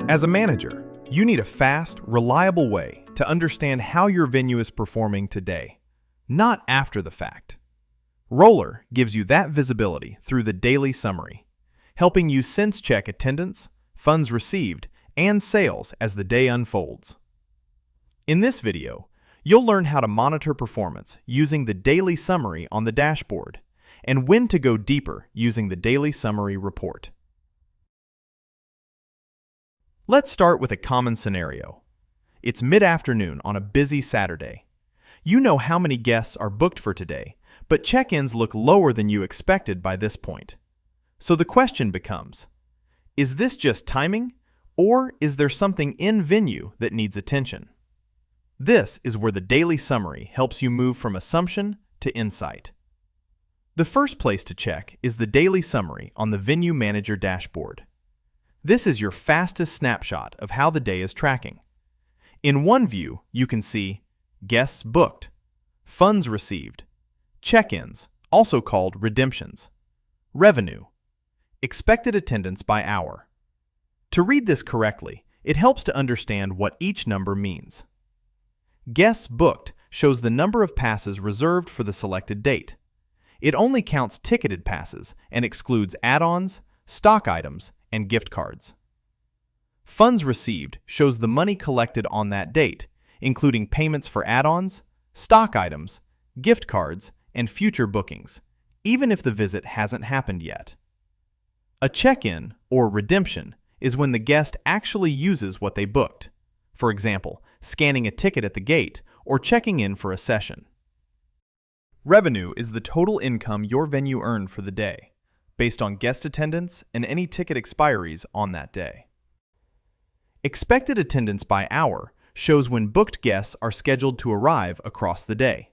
As a manager, you need a fast, reliable way to understand how your venue is performing today, not after the fact. Roller gives you that visibility through the daily summary, helping you sense-check attendance, funds received, and sales as the day unfolds. In this video, you'll learn how to monitor performance using the daily summary on the dashboard and when to go deeper using the daily summary report. Let's start with a common scenario. It's mid-afternoon on a busy Saturday. You know how many guests are booked for today, but check-ins look lower than you expected by this point. So the question becomes, is this just timing, or is there something in venue that needs attention? This is where the daily summary helps you move from assumption to insight. The first place to check is the daily summary on the Venue Manager dashboard. This is your fastest snapshot of how the day is tracking. In one view, you can see guests booked, funds received, check-ins, also called redemptions, revenue, expected attendance by hour. To read this correctly, it helps to understand what each number means. Guests booked shows the number of passes reserved for the selected date. It only counts ticketed passes and excludes add-ons, stock items, and gift cards. Funds received shows the money collected on that date, including payments for add-ons, stock items, gift cards, and future bookings, even if the visit hasn't happened yet. A check-in, or redemption, is when the guest actually uses what they booked. For example, scanning a ticket at the gate or checking in for a session. Revenue is the total income your venue earned for the day, based on guest attendance and any ticket expiries on that day. Expected attendance by hour shows when booked guests are scheduled to arrive across the day.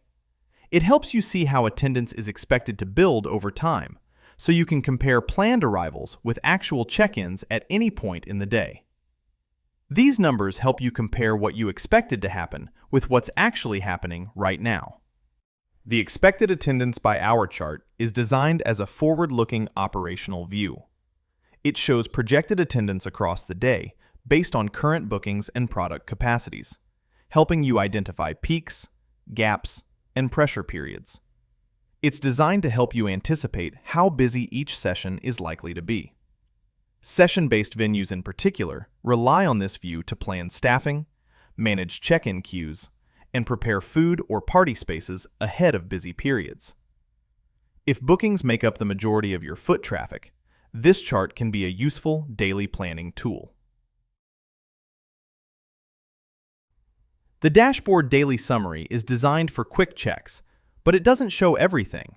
It helps you see how attendance is expected to build over time, so you can compare planned arrivals with actual check-ins at any point in the day. These numbers help you compare what you expected to happen with what's actually happening right now. The expected attendance by hour chart is designed as a forward-looking operational view. It shows projected attendance across the day based on current bookings and product capacities, helping you identify peaks, gaps, and pressure periods. It's designed to help you anticipate how busy each session is likely to be. Session-based venues in particular rely on this view to plan staffing, manage check-in queues, and prepare food or party spaces ahead of busy periods. If bookings make up the majority of your foot traffic, this chart can be a useful daily planning tool. The dashboard daily summary is designed for quick checks, but it doesn't show everything.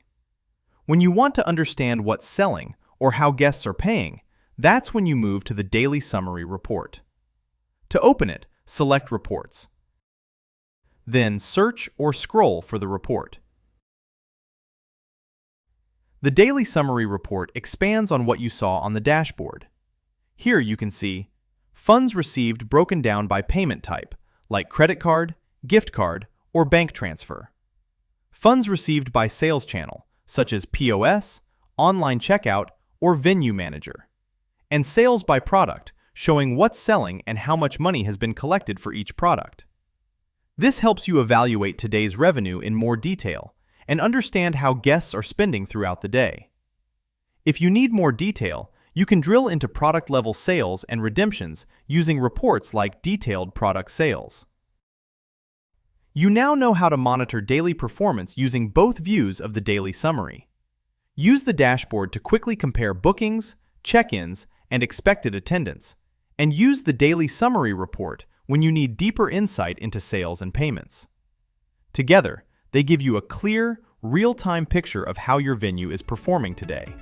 When you want to understand what's selling or how guests are paying, that's when you move to the daily summary report. To open it, select Reports. Then search or scroll for the report. The daily summary report expands on what you saw on the dashboard. Here you can see funds received broken down by payment type, like credit card, gift card, or bank transfer. Funds received by sales channel, such as POS, online checkout, or venue manager. And sales by product, showing what's selling and how much money has been collected for each product. This helps you evaluate today's revenue in more detail and understand how guests are spending throughout the day. If you need more detail, you can drill into product-level sales and redemptions using reports like detailed product sales. You now know how to monitor daily performance using both views of the daily summary. Use the dashboard to quickly compare bookings, check-ins, and expected attendance, and use the daily summary report when you need deeper insight into sales and payments. Together, they give you a clear, real-time picture of how your venue is performing today.